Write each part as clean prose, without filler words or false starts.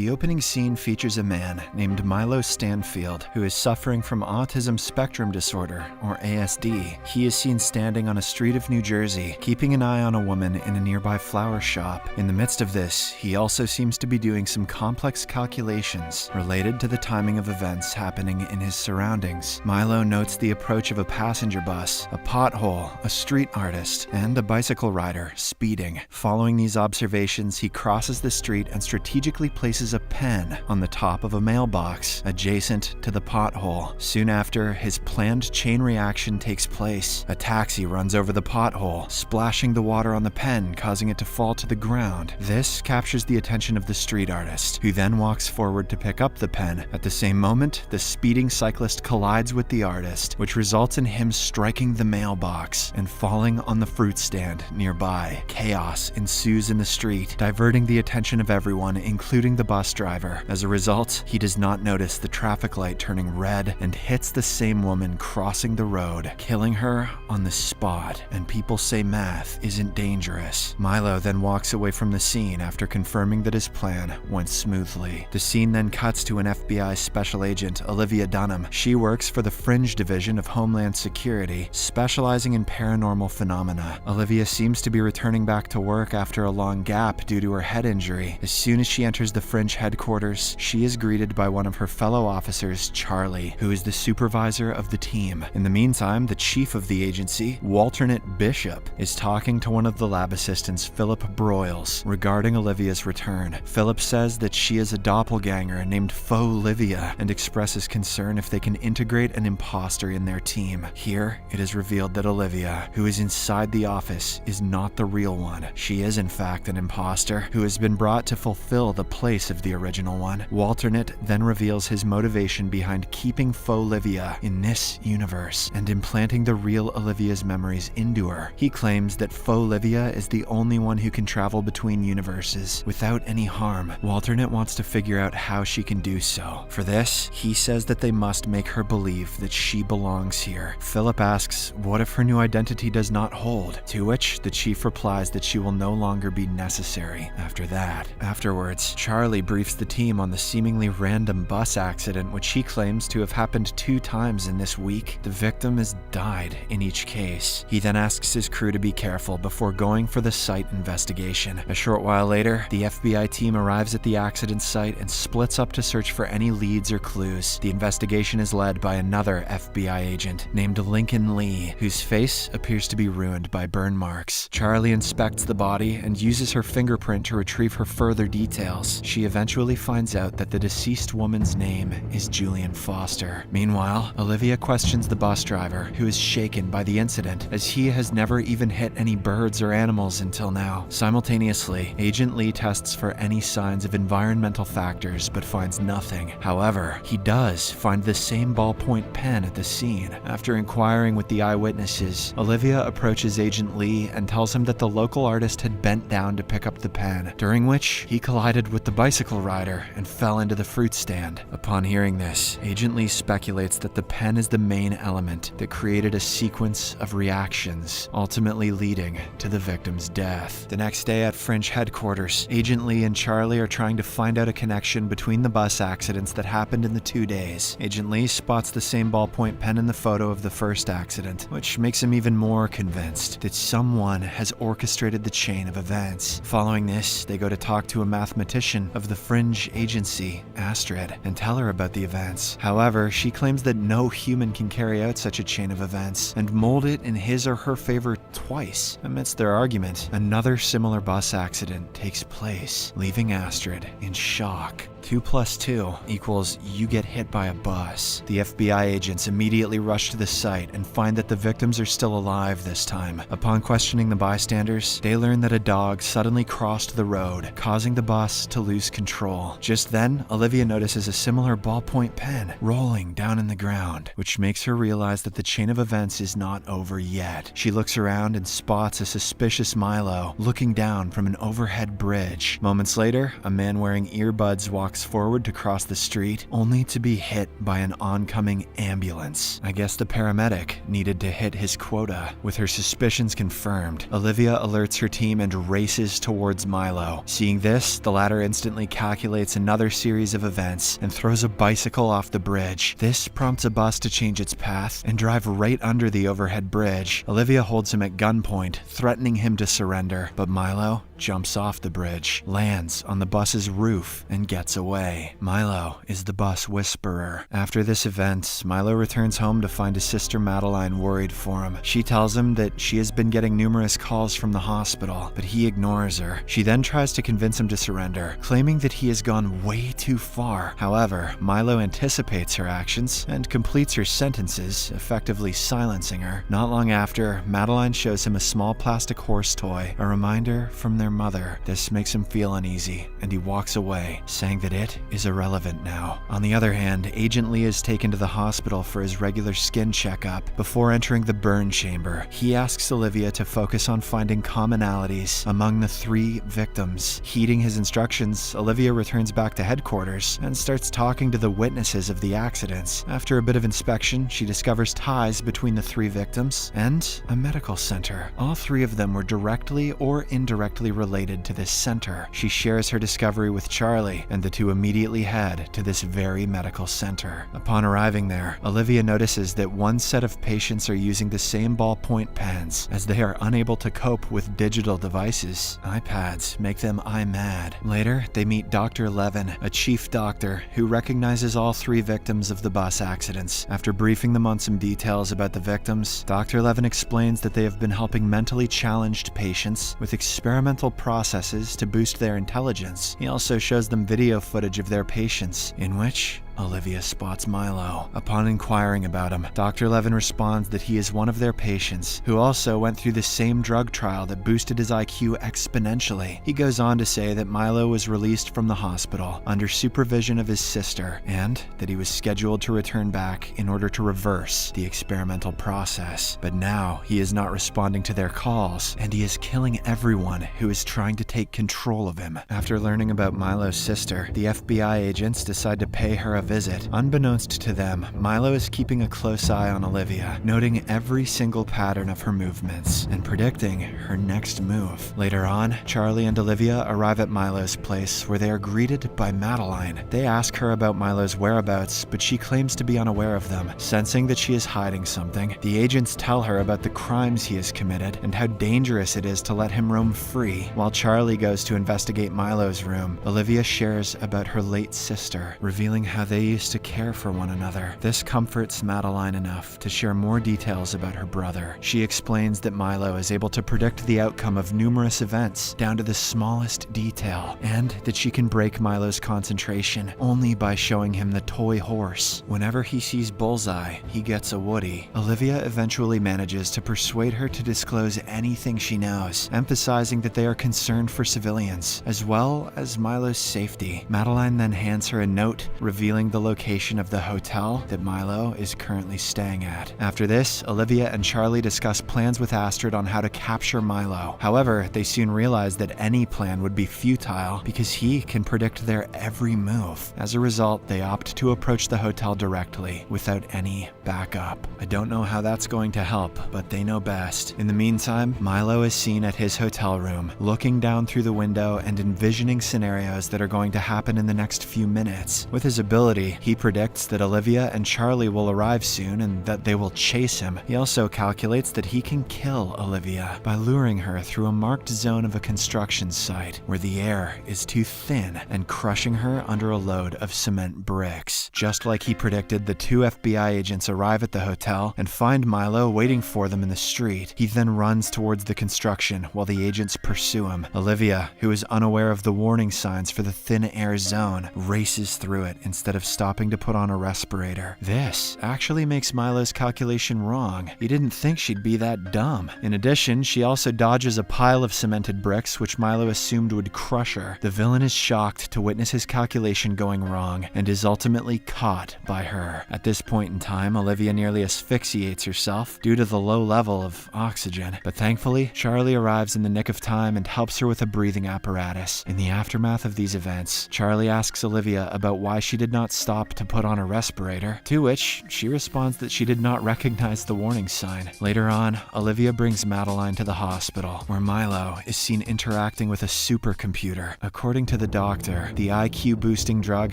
The opening scene features a man named Milo Stanfield who is suffering from autism spectrum disorder, or ASD. He is seen standing on a street of New Jersey, keeping an eye on a woman in a nearby flower shop. In the midst of this, he also seems to be doing some complex calculations related to the timing of events happening in his surroundings. Milo notes the approach of a passenger bus, a pothole, a street artist, and a bicycle rider speeding. Following these observations, he crosses the street and strategically places a pen on the top of a mailbox adjacent to the pothole. Soon after, his planned chain reaction takes place. A taxi runs over the pothole, splashing the water on the pen, causing it to fall to the ground. This captures the attention of the street artist, who then walks forward to pick up the pen. At the same moment, the speeding cyclist collides with the artist, which results in him striking the mailbox and falling on the fruit stand nearby. Chaos ensues in the street, diverting the attention of everyone, including the bus driver. As a result, he does not notice the traffic light turning red and hits the same woman crossing the road, killing her on the spot, and people say math isn't dangerous. Milo then walks away from the scene after confirming that his plan went smoothly. The scene then cuts to an FBI special agent, Olivia Dunham. She works for the Fringe Division of Homeland Security, specializing in paranormal phenomena. Olivia seems to be returning back to work after a long gap due to her head injury. As soon as she enters the Fringe headquarters, she is greeted by one of her fellow officers, Charlie, who is the supervisor of the team. In the meantime, the chief of the agency, Walternate Bishop, is talking to one of the lab assistants, Philip Broyles, regarding Olivia's return. Philip says that she is a doppelganger named Faux-Livia and expresses concern if they can integrate an imposter in their team. Here, it is revealed that Olivia, who is inside the office, is not the real one. She is in fact an imposter who has been brought to fulfill the place of the original one. Walternate then reveals his motivation behind keeping Faux-Livia in this universe and implanting the real Olivia's memories into her. He claims that Faux-Livia is the only one who can travel between universes without any harm. Walternate wants to figure out how she can do so. For this, he says that they must make her believe that she belongs here. Philip asks, what if her new identity does not hold? To which the chief replies that she will no longer be necessary after that. Afterwards, Charlie briefs the team on the seemingly random bus accident which he claims to have happened 2 times in this week. The victim has died in each case. He then asks his crew to be careful before going for the site investigation. A short while later, the FBI team arrives at the accident site and splits up to search for any leads or clues. The investigation is led by another FBI agent named Lincoln Lee, whose face appears to be ruined by burn marks. Charlie inspects the body and uses her fingerprint to retrieve her further details. She eventually finds out that the deceased woman's name is Julian Foster. Meanwhile, Olivia questions the bus driver, who is shaken by the incident, as he has never even hit any birds or animals until now. Simultaneously, Agent Lee tests for any signs of environmental factors but finds nothing. However, he does find the same ballpoint pen at the scene. After inquiring with the eyewitnesses, Olivia approaches Agent Lee and tells him that the local artist had bent down to pick up the pen, during which he collided with the bicycle rider and fell into the fruit stand. Upon hearing this, Agent Lee speculates that the pen is the main element that created a sequence of reactions, ultimately leading to the victim's death. The next day at Fringe headquarters, Agent Lee and Charlie are trying to find out a connection between the bus accidents that happened in the 2 days. Agent Lee spots the same ballpoint pen in the photo of the first accident, which makes him even more convinced that someone has orchestrated the chain of events. Following this, they go to talk to a mathematician of the Fringe agency, Astrid, and tell her about the events. However, she claims that no human can carry out such a chain of events and mold it in his or her favor twice. Amidst their argument, another similar bus accident takes place, leaving Astrid in shock. 2 + 2 equals you get hit by a bus. The FBI agents immediately rush to the site and find that the victims are still alive this time. Upon questioning the bystanders, they learn that a dog suddenly crossed the road, causing the bus to lose control. Just then, Olivia notices a similar ballpoint pen rolling down in the ground, which makes her realize that the chain of events is not over yet. She looks around and spots a suspicious Milo looking down from an overhead bridge. Moments later, a man wearing earbuds walks walks forward to cross the street, only to be hit by an oncoming ambulance. I guess the paramedic needed to hit his quota. With her suspicions confirmed, Olivia alerts her team and races towards Milo. Seeing this, the latter instantly calculates another series of events and throws a bicycle off the bridge. This prompts a bus to change its path and drive right under the overhead bridge. Olivia holds him at gunpoint, threatening him to surrender, but Milo jumps off the bridge, lands on the bus's roof, and gets away. Milo is the bus whisperer. After this event, Milo returns home to find his sister Madeline worried for him. She tells him that she has been getting numerous calls from the hospital, but he ignores her. She then tries to convince him to surrender, claiming that he has gone way too far. However, Milo anticipates her actions and completes her sentences, effectively silencing her. Not long after, Madeline shows him a small plastic horse toy, a reminder from their mother. This makes him feel uneasy, and he walks away, saying that it is irrelevant now. On the other hand, Agent Lee is taken to the hospital for his regular skin checkup. Before entering the burn chamber, he asks Olivia to focus on finding commonalities among the 3 victims. Heeding his instructions, Olivia returns back to headquarters and starts talking to the witnesses of the accidents. After a bit of inspection, she discovers ties between the 3 victims and a medical center. All 3 of them were directly or indirectly related to this center. She shares her discovery with Charlie, and the two immediately head to this very medical center. Upon arriving there, Olivia notices that one set of patients are using the same ballpoint pens, as they are unable to cope with digital devices. iPads make them eye-mad. Later, they meet Dr. Levin, a chief doctor who recognizes all 3 victims of the bus accidents. After briefing them on some details about the victims, Dr. Levin explains that they have been helping mentally challenged patients with experimental processes to boost their intelligence. He also shows them video footage of their patients, in which Olivia spots Milo. Upon inquiring about him, Dr. Levin responds that he is one of their patients who also went through the same drug trial that boosted his IQ exponentially. He goes on to say that Milo was released from the hospital under supervision of his sister, and that he was scheduled to return back in order to reverse the experimental process. But now he is not responding to their calls, and he is killing everyone who is trying to take control of him. After learning about Milo's sister, the FBI agents decide to pay her a visit. Unbeknownst to them, Milo is keeping a close eye on Olivia, noting every single pattern of her movements and predicting her next move. Later on, Charlie and Olivia arrive at Milo's place, where they are greeted by Madeline. They ask her about Milo's whereabouts, but she claims to be unaware of them. Sensing that she is hiding something, the agents tell her about the crimes he has committed and how dangerous it is to let him roam free. While Charlie goes to investigate Milo's room, Olivia shares about her late sister, revealing how they used to care for one another. This comforts Madeline enough to share more details about her brother. She explains that Milo is able to predict the outcome of numerous events down to the smallest detail, and that she can break Milo's concentration only by showing him the toy horse. Whenever he sees Bullseye, he gets a Woody. Olivia eventually manages to persuade her to disclose anything she knows, emphasizing that they are concerned for civilians, as well as Milo's safety. Madeline then hands her a note revealing the location of the hotel that Milo is currently staying at. After this, Olivia and Charlie discuss plans with Astrid on how to capture Milo. However, they soon realize that any plan would be futile because he can predict their every move. As a result, they opt to approach the hotel directly without any backup. I don't know how that's going to help, but they know best. In the meantime, Milo is seen at his hotel room, looking down through the window and envisioning scenarios that are going to happen in the next few minutes. With his ability, he predicts that Olivia and Charlie will arrive soon and that they will chase him. He also calculates that he can kill Olivia by luring her through a marked zone of a construction site where the air is too thin and crushing her under a load of cement bricks. Just like he predicted, the 2 FBI agents arrive at the hotel and find Milo waiting for them in the street. He then runs towards the construction while the agents pursue him. Olivia, who is unaware of the warning signs for the thin air zone, races through it instead of of stopping to put on a respirator. This actually makes Milo's calculation wrong. He didn't think she'd be that dumb. In addition, she also dodges a pile of cemented bricks, which Milo assumed would crush her. The villain is shocked to witness his calculation going wrong and is ultimately caught by her. At this point in time, Olivia nearly asphyxiates herself due to the low level of oxygen, but thankfully, Charlie arrives in the nick of time and helps her with a breathing apparatus. In the aftermath of these events, Charlie asks Olivia about why she did not stop to put on a respirator, to which she responds that she did not recognize the warning sign. Later on, Olivia brings Madeline to the hospital, where Milo is seen interacting with a supercomputer. According to the doctor, the IQ-boosting drug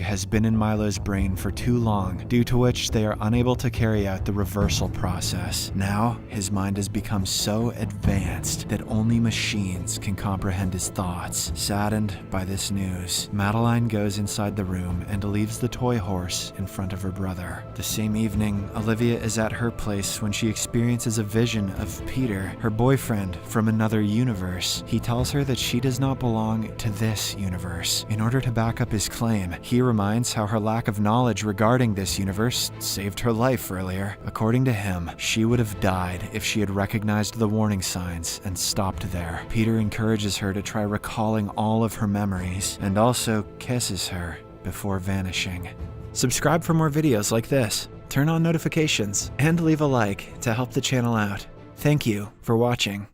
has been in Milo's brain for too long, due to which they are unable to carry out the reversal process. Now, his mind has become so advanced that only machines can comprehend his thoughts. Saddened by this news, Madeline goes inside the room and leaves the toy horse in front of her brother. The same evening, Olivia is at her place when she experiences a vision of Peter, her boyfriend from another universe. He tells her that she does not belong to this universe. In order to back up his claim, he reminds how her lack of knowledge regarding this universe saved her life earlier. According to him, she would have died if she had recognized the warning signs and stopped there. Peter encourages her to try recalling all of her memories and also kisses her before vanishing. Subscribe for more videos like this, turn on notifications, and leave a like to help the channel out. Thank you for watching.